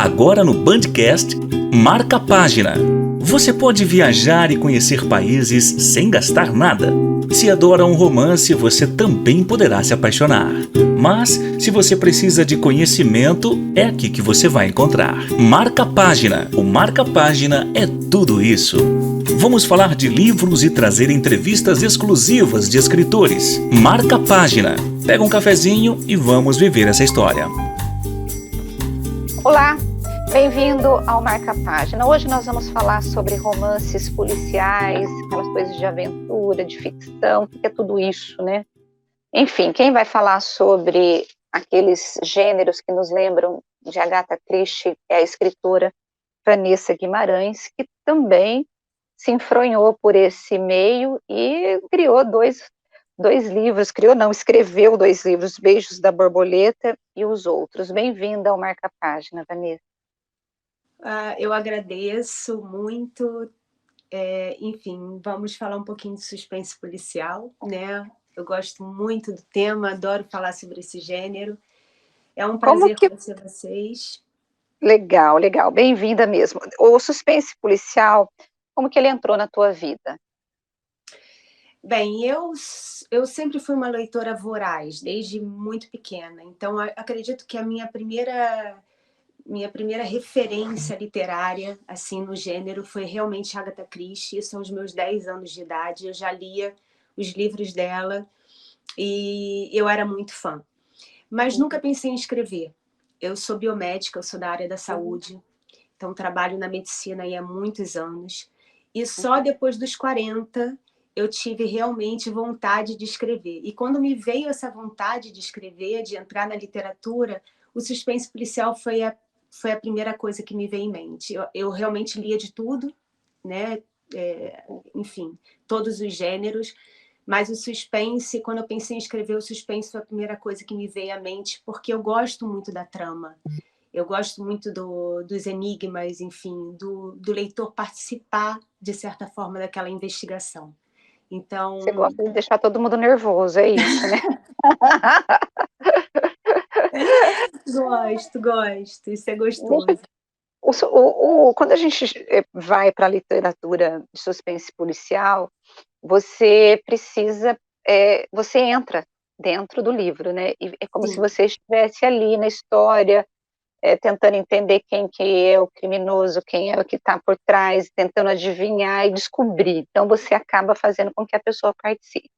Agora no Bandcast, Marca a Página. Você pode viajar e conhecer países sem gastar nada. Se adora um romance, você também poderá se apaixonar. Mas, se você precisa de conhecimento, é aqui que você vai encontrar. Marca a Página. O Marca a Página é tudo isso. Vamos falar de livros e trazer entrevistas exclusivas de escritores. Marca a Página. Pega um cafezinho e vamos viver essa história. Olá, bem-vindo ao Marca a Página. Hoje nós vamos falar sobre romances policiais, aquelas coisas de aventura, de ficção, o que é tudo isso, né? Enfim, quem vai falar sobre aqueles gêneros que nos lembram de Agatha Christie é a escritora Vanessa Guimarães, que também se enfronhou por esse meio e criou escreveu dois livros, Beijos da Borboleta e os outros. Bem-vinda ao Marca Página, Vanessa. Eu agradeço muito. Enfim, vamos falar um pouquinho de suspense policial, né? Eu gosto muito do tema, adoro falar sobre esse gênero. É um prazer conhecer vocês. Legal. Bem-vinda mesmo. O suspense policial, como que ele entrou na tua vida? Bem, eu sempre fui uma leitora voraz, desde muito pequena. Então, acredito que a minha primeira referência literária, assim, no gênero, foi realmente Agatha Christie. Isso aos meus 10 anos de idade. Eu já lia os livros dela e eu era muito fã. Mas nunca pensei em escrever. Eu sou biomédica, eu sou da área da saúde. Então, trabalho na medicina aí há muitos anos. E só depois dos 40 eu tive realmente vontade de escrever. E quando me veio essa vontade de escrever, de entrar na literatura, o suspense policial foi a primeira coisa que me veio em mente. Eu realmente lia de tudo, né? Enfim, todos os gêneros, mas o suspense, quando eu pensei em escrever o suspense, foi a primeira coisa que me veio à mente, porque eu gosto muito da trama. Eu gosto muito dos enigmas, enfim, do leitor participar, de certa forma, daquela investigação. Então... Você gosta de deixar todo mundo nervoso, é isso, né? Gosto. Isso é gostoso. Quando a gente vai para a literatura de suspense policial, você precisa, você entra dentro do livro, né? E é como se você estivesse ali na história, tentando entender quem que é o criminoso, quem é o que está por trás, tentando adivinhar e descobrir. Então, você acaba fazendo com que a pessoa participe.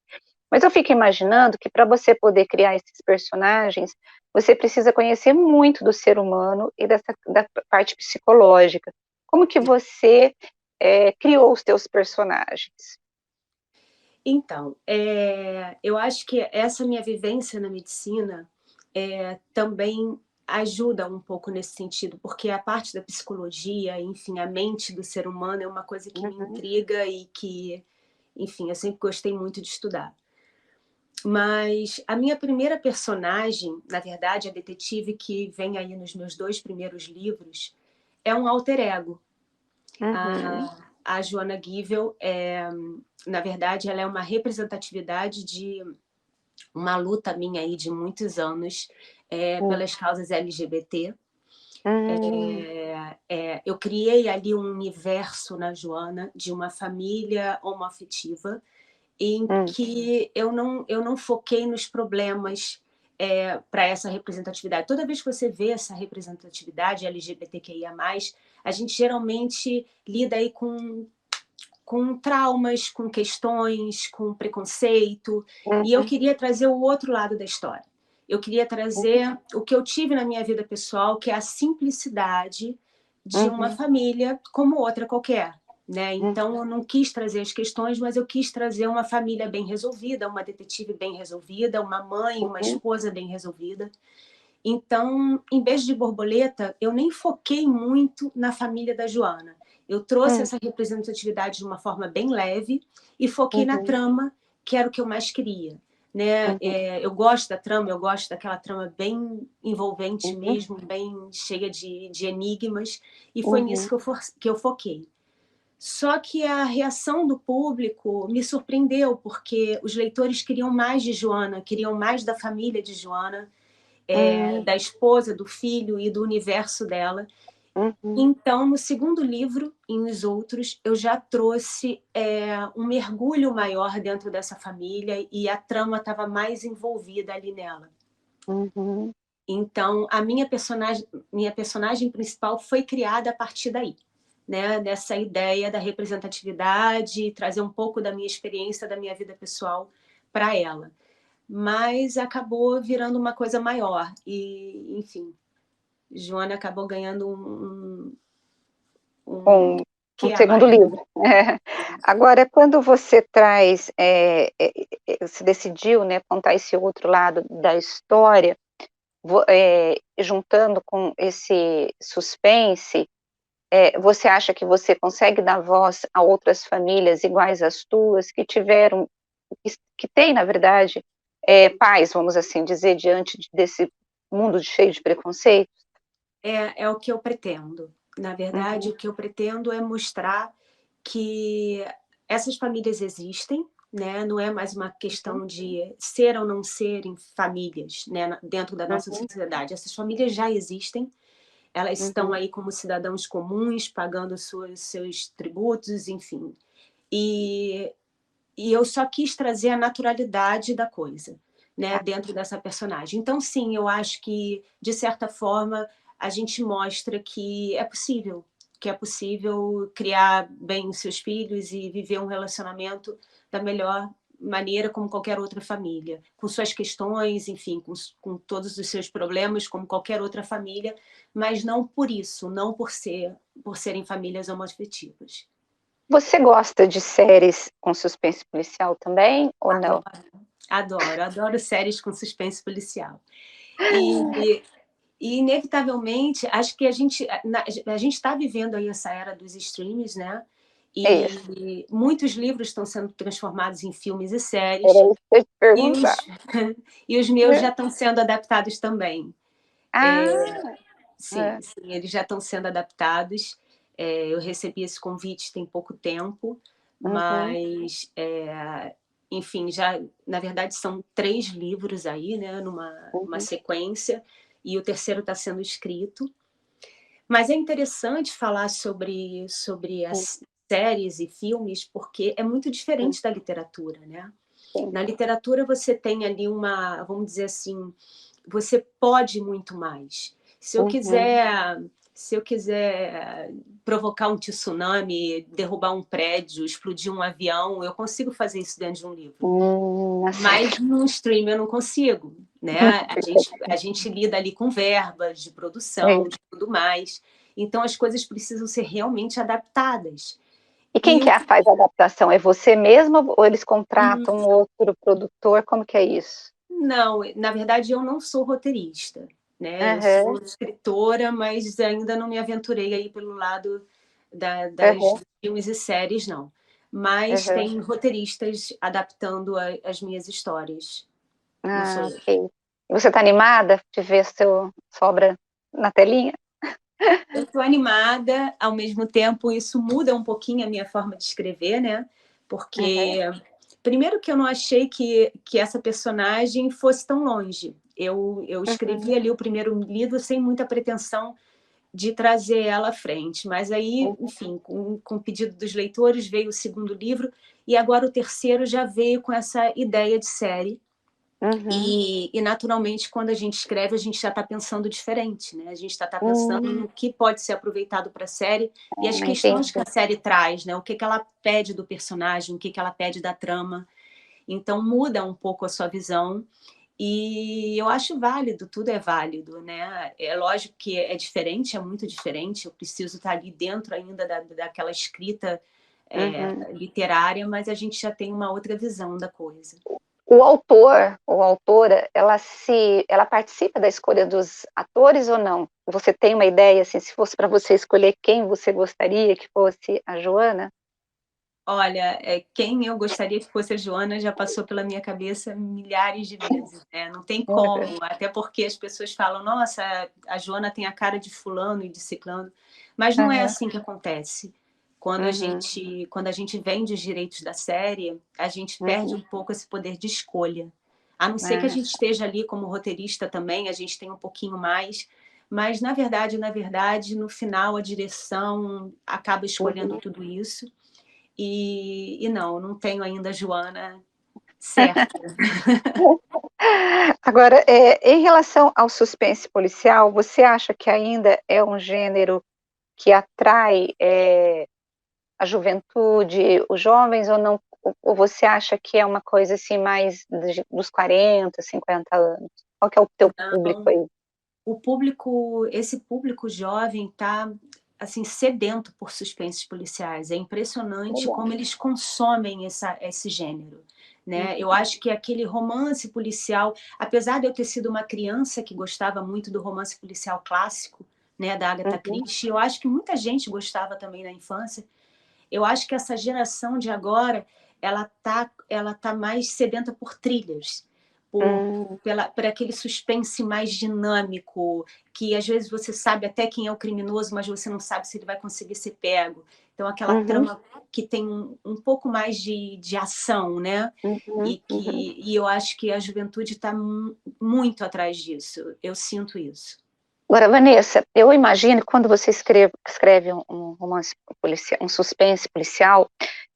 Mas eu fico imaginando que para você poder criar esses personagens, você precisa conhecer muito do ser humano e da parte psicológica. Como que você criou os teus personagens? Então, eu acho que essa minha vivência na medicina também ajuda um pouco nesse sentido, porque a parte da psicologia, enfim, a mente do ser humano é uma coisa que me intriga e que, enfim, eu sempre gostei muito de estudar. Mas a minha primeira personagem, na verdade, a detetive que vem aí nos meus 2 primeiros livros, é um alter ego. A Joanna Givel, na verdade, ela é uma representatividade de uma luta minha aí de muitos anos pelas causas LGBT. Eu criei ali um universo na Joanna de uma família homoafetiva em que eu não foquei nos problemas para essa representatividade. Toda vez que você vê essa representatividade LGBTQIA+, a gente geralmente lida aí com traumas, com questões, com preconceito, e eu queria trazer o outro lado da história. Eu queria trazer o que eu tive na minha vida pessoal, que é a simplicidade de uma família como outra qualquer. Né? Então, eu não quis trazer as questões, mas eu quis trazer uma família bem resolvida, uma detetive bem resolvida, uma mãe, uma esposa bem resolvida. Então, em Beijo de Borboleta, eu nem foquei muito na família da Joanna. Eu trouxe essa representatividade de uma forma bem leve e foquei na trama, que era o que eu mais queria. Né? Eu gosto da trama, eu gosto daquela trama bem envolvente mesmo, bem cheia de enigmas, e foi nisso que eu foquei. Só que a reação do público me surpreendeu, porque os leitores queriam mais de Joanna, queriam mais da família de Joanna, da esposa, do filho e do universo dela. Uhum. Então, no segundo livro e nos outros, eu já trouxe um mergulho maior dentro dessa família e a trama estava mais envolvida ali nela. Uhum. Então, a minha personagem principal foi criada a partir daí, né? Dessa ideia da representatividade, trazer um pouco da minha experiência, da minha vida pessoal para ela. Mas acabou virando uma coisa maior e, enfim, Joana acabou ganhando um Um que a segundo mais. livro. Agora, quando você traz, se decidiu, né, contar esse outro lado da história, juntando com esse suspense, você acha que você consegue dar voz a outras famílias iguais às tuas, que tiveram, que têm, na verdade, paz, vamos assim dizer, diante desse mundo cheio de preconceito? É o que eu pretendo. Na verdade, Uhum. o que eu pretendo é mostrar que essas famílias existem, né? Não é mais uma questão de ser ou não serem famílias, né? Dentro da nossa Uhum. sociedade. Essas famílias já existem, elas estão Uhum. aí como cidadãos comuns, pagando seus tributos, enfim. E, e eu só quis trazer a naturalidade da coisa, né, Tá. dentro dessa personagem. Então, sim, eu acho que, de certa forma, a gente mostra que é possível criar bem os seus filhos e viver um relacionamento da melhor maneira como qualquer outra família, com suas questões, enfim, com todos os seus problemas, como qualquer outra família, mas não por isso, não por serem famílias homoafetivas. Você gosta de séries com suspense policial também, ou não? Adoro, adoro séries com suspense policial. E, inevitavelmente, acho que a gente está vivendo aí essa era dos streams, né? É isso, E muitos livros estão sendo transformados em filmes e era séries, isso que eu ia te e perguntar. os, e os meus já estão sendo adaptados também. Ah, Sim, é. sim, eles já estão sendo adaptados. Eu recebi esse convite tem pouco tempo, Uhum, mas, enfim, já, na verdade, são 3 livros aí, né, numa uhum, sequência, e o terceiro está sendo escrito. Mas é interessante falar sobre sim, as séries e filmes, porque é muito sim, diferente da literatura, né? sim. Na literatura você tem ali vamos dizer assim, você pode muito mais. Uhum. Se eu quiser provocar um tsunami, derrubar um prédio, explodir um avião, eu consigo fazer isso dentro de um livro. Aceito. Mas no stream eu não consigo, né? A gente lida ali com verbas de É produção, isso. de tudo mais. Então as coisas precisam ser realmente adaptadas. E quem E que o faz a adaptação? É você mesma ou eles hum, contratam outro produtor? Como que é isso? Não, na verdade eu não sou roteirista, né? Eu Aham, sou escritora, mas ainda não me aventurei aí pelo lado das aham, filmes e séries, não. Mas aham. tem roteiristas adaptando as minhas histórias. Não sou Ah, eu. ok. E você está animada de ver sua obra na telinha? Eu estou animada, ao mesmo tempo isso muda um pouquinho a minha forma de escrever, né? Aham, Porque, primeiro que eu não achei que essa personagem fosse tão longe. Eu uhum, escrevi ali o primeiro livro sem muita pretensão de trazer ela à frente, mas aí, uhum, enfim, com o pedido dos leitores veio o segundo livro e agora o terceiro já veio com essa ideia de série. uhum. E naturalmente, quando a gente escreve, a gente já está pensando diferente, né? A gente está pensando Hum, no que pode ser aproveitado para a série e as questões que entendi. a série traz, né? O que ela pede do personagem, o que ela pede da trama. Então, muda um pouco a sua visão e eu acho válido, tudo é válido, né? É lógico que é diferente, é muito diferente, eu preciso estar ali dentro ainda daquela escrita Uhum. literária, mas a gente já tem uma outra visão da coisa. O autor ou autora, ela participa da escolha dos atores ou não? Você tem uma ideia, assim, se fosse para você escolher quem você gostaria que fosse a Joana? Olha, quem eu gostaria que fosse a Joana já passou pela minha cabeça milhares de vezes, né? Não tem Uhum, como, até porque as pessoas falam, nossa, a Joana tem a cara de fulano e de ciclano, mas não é uhum, assim que acontece. uhum, Quando a gente vende os direitos da série, a gente perde uhum. um pouco esse poder de escolha. A não ser que a Ah, gente esteja ali como roteirista também, a gente tem um pouquinho mais, mas na verdade, no final a direção acaba escolhendo tudo isso. E não tenho ainda a Joana certa. Agora, em relação ao suspense policial, você acha que ainda é um gênero que atrai a juventude, os jovens, ou não? Ou você acha que é uma coisa assim mais dos 40, 50 anos? Qual que é o teu público aí? Esse público jovem está assim, sedento por suspensos policiais. É impressionante como eles consomem esse gênero. Né? Eu acho que aquele romance policial, apesar de eu ter sido uma criança que gostava muito do romance policial clássico, né, da Agatha Christie, eu acho que muita gente gostava também na infância. Eu acho que essa geração de agora, ela tá mais sedenta por thrillers, por aquele suspense mais dinâmico, que às vezes você sabe até quem é o criminoso, mas você não sabe se ele vai conseguir ser pego. Então, aquela trama que tem um pouco mais de ação, né? E eu acho que a juventude está muito atrás disso. Eu sinto isso. Agora, Vanessa, eu imagino que quando você escreve um romance policial, um suspense policial,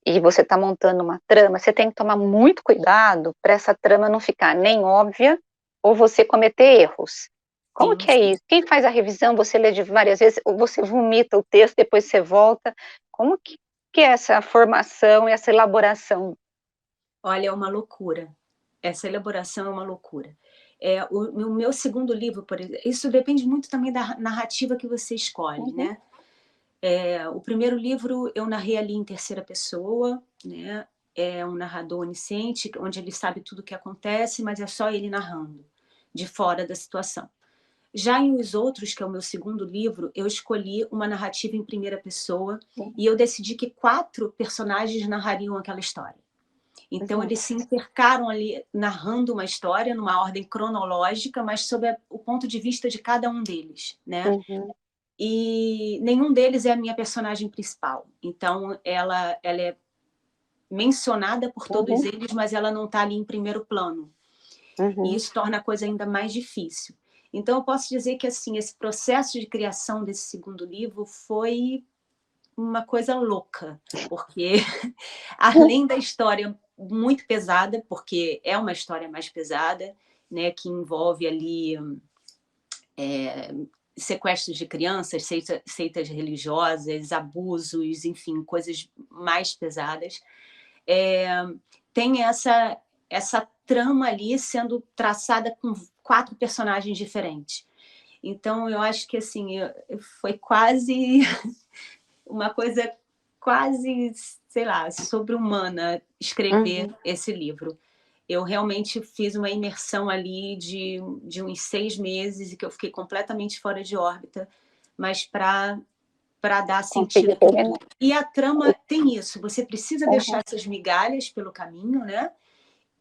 e você está montando uma trama, você tem que tomar muito cuidado para essa trama não ficar nem óbvia ou você cometer erros. Como que é isso? Quem faz a revisão, você lê de várias vezes, ou você vomita o texto, depois você volta. Como que é essa formação e essa elaboração? Olha, é uma loucura. Essa elaboração é uma loucura. O meu segundo livro, por exemplo, isso depende muito também da narrativa que você escolhe, né? O primeiro livro eu narrei ali em terceira pessoa, né? É um narrador onisciente, onde ele sabe tudo o que acontece, mas é só ele narrando, de fora da situação. Já em Os Outros, que é o meu segundo livro, eu escolhi uma narrativa em primeira pessoa e eu decidi que 4 personagens narrariam aquela história. Então, eles se intercaram ali, narrando uma história numa ordem cronológica, mas sob o ponto de vista de cada um deles, né? E nenhum deles é a minha personagem principal. Então, ela é mencionada por todos eles, mas ela não está ali em primeiro plano. E isso torna a coisa ainda mais difícil. Então, eu posso dizer que assim, esse processo de criação desse segundo livro foi uma coisa louca, porque além da história muito pesada, porque é uma história mais pesada, né, que envolve ali sequestros de crianças, seitas religiosas, abusos, enfim, coisas mais pesadas. Tem essa trama ali sendo traçada com 4 personagens diferentes. Então, eu acho que assim, foi quase uma coisa quase, sei lá, sobre-humana escrever esse livro. Eu realmente fiz uma imersão ali de uns 6 meses e que eu fiquei completamente fora de órbita, mas para dar sentido para tudo. E a trama tem isso, você precisa deixar essas migalhas pelo caminho, né?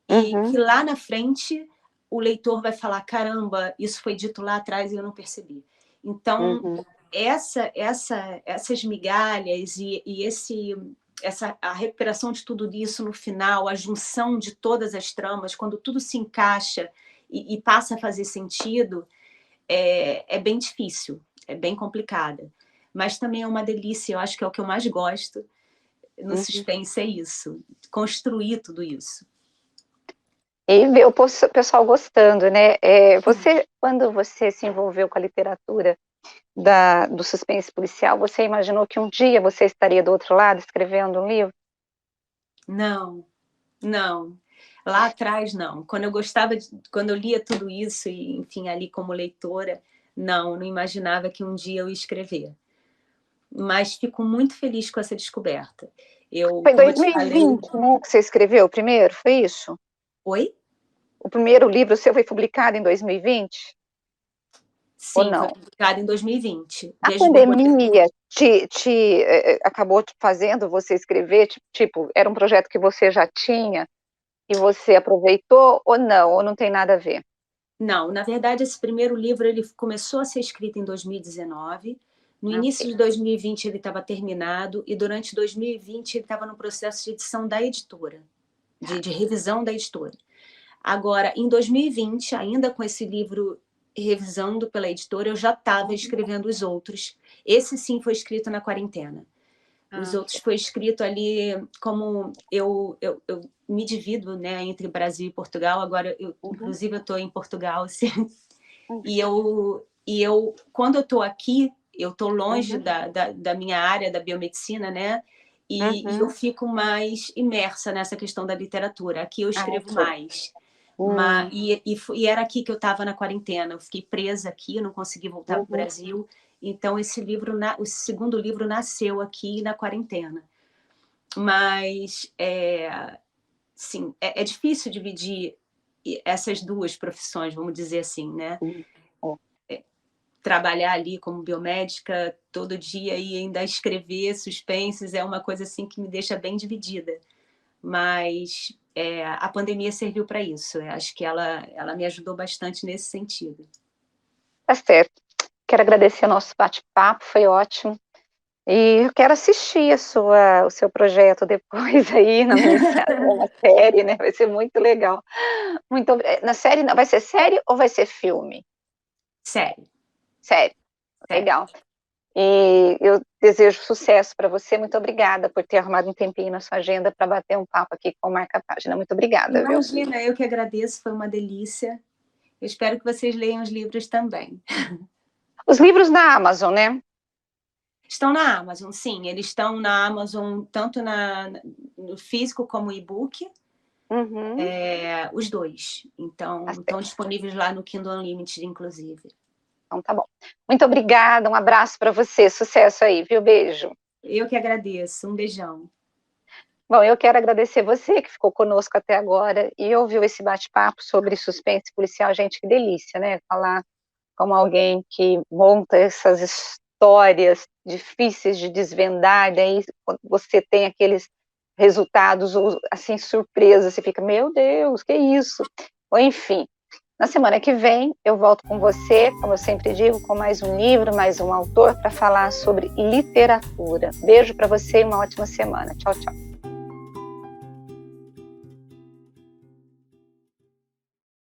E que lá na frente o leitor vai falar, caramba, isso foi dito lá atrás e eu não percebi. Então, essas migalhas e a recuperação de tudo isso no final, a junção de todas as tramas, quando tudo se encaixa e passa a fazer sentido, é bem difícil, é bem complicada. Mas também é uma delícia, eu acho que é o que eu mais gosto no suspense, é isso, construir tudo isso. E ver o pessoal gostando, né? Quando você se envolveu com a literatura do suspense policial, você imaginou que um dia você estaria do outro lado escrevendo um livro? Não. Lá atrás, não. Quando eu lia tudo isso, e, enfim, ali como leitora, não imaginava que um dia eu ia escrever. Mas fico muito feliz com essa descoberta. Foi em 2020, né, que você escreveu o primeiro, foi isso? Oi? O primeiro livro seu foi publicado em 2020? Sim, foi publicado em 2020. A pandemia acabou fazendo você escrever, tipo, era um projeto que você já tinha e você aproveitou ou não? Ou não tem nada a ver? Não, na verdade, esse primeiro livro ele começou a ser escrito em 2019. No início de 2020 ele estava terminado e durante 2020 ele estava no processo de edição da editora, de revisão da editora. Agora, em 2020, ainda com esse livro revisando pela editora, eu já estava escrevendo os outros. Esse, sim, foi escrito na quarentena. Os outros foi escrito ali, como eu me divido, né, entre Brasil e Portugal. Agora, inclusive, eu estou em Portugal. Assim, e eu, quando eu estou aqui, eu estou longe da minha área, da biomedicina, né? E eu fico mais imersa nessa questão da literatura. Aqui eu escrevo mais. E era aqui que eu estava na quarentena. Eu fiquei presa aqui, eu não consegui voltar para o Brasil. Então, esse livro, o segundo livro nasceu aqui na quarentena. Mas, sim, é difícil dividir essas duas profissões, vamos dizer assim, né? Trabalhar ali como biomédica todo dia e ainda escrever suspenses é uma coisa assim que me deixa bem dividida. Mas a pandemia serviu para isso. Eu acho que ela me ajudou bastante nesse sentido. Tá certo. Quero agradecer o nosso bate-papo, foi ótimo. E eu quero assistir o seu projeto depois aí na série, né? Vai ser muito legal. Na série, não, vai ser série ou vai ser filme? Série. Legal. E eu desejo sucesso para você. Muito obrigada por ter arrumado um tempinho na sua agenda para bater um papo aqui com o Marca Página. Muito obrigada. Imagina, viu? Eu que agradeço, foi uma delícia. Eu espero que vocês leiam os livros também. Os livros na Amazon, né? Estão na Amazon, sim. Eles estão na Amazon, tanto no físico como e-book. Os dois. Então, estão disponíveis lá no Kindle Unlimited, inclusive. Então, tá bom. Muito obrigada, um abraço para você. Sucesso aí, viu? Beijo. Eu que agradeço. Um beijão. Bom, eu quero agradecer você que ficou conosco até agora e ouviu esse bate-papo sobre suspense policial. Gente, que delícia, né? Falar como alguém que monta essas histórias difíceis de desvendar, daí você tem aqueles resultados, assim, surpresa, você fica, meu Deus, que isso? Ou, enfim, na semana que vem eu volto com você, como eu sempre digo, com mais um livro, mais um autor, para falar sobre literatura. Beijo para você e uma ótima semana. Tchau, tchau.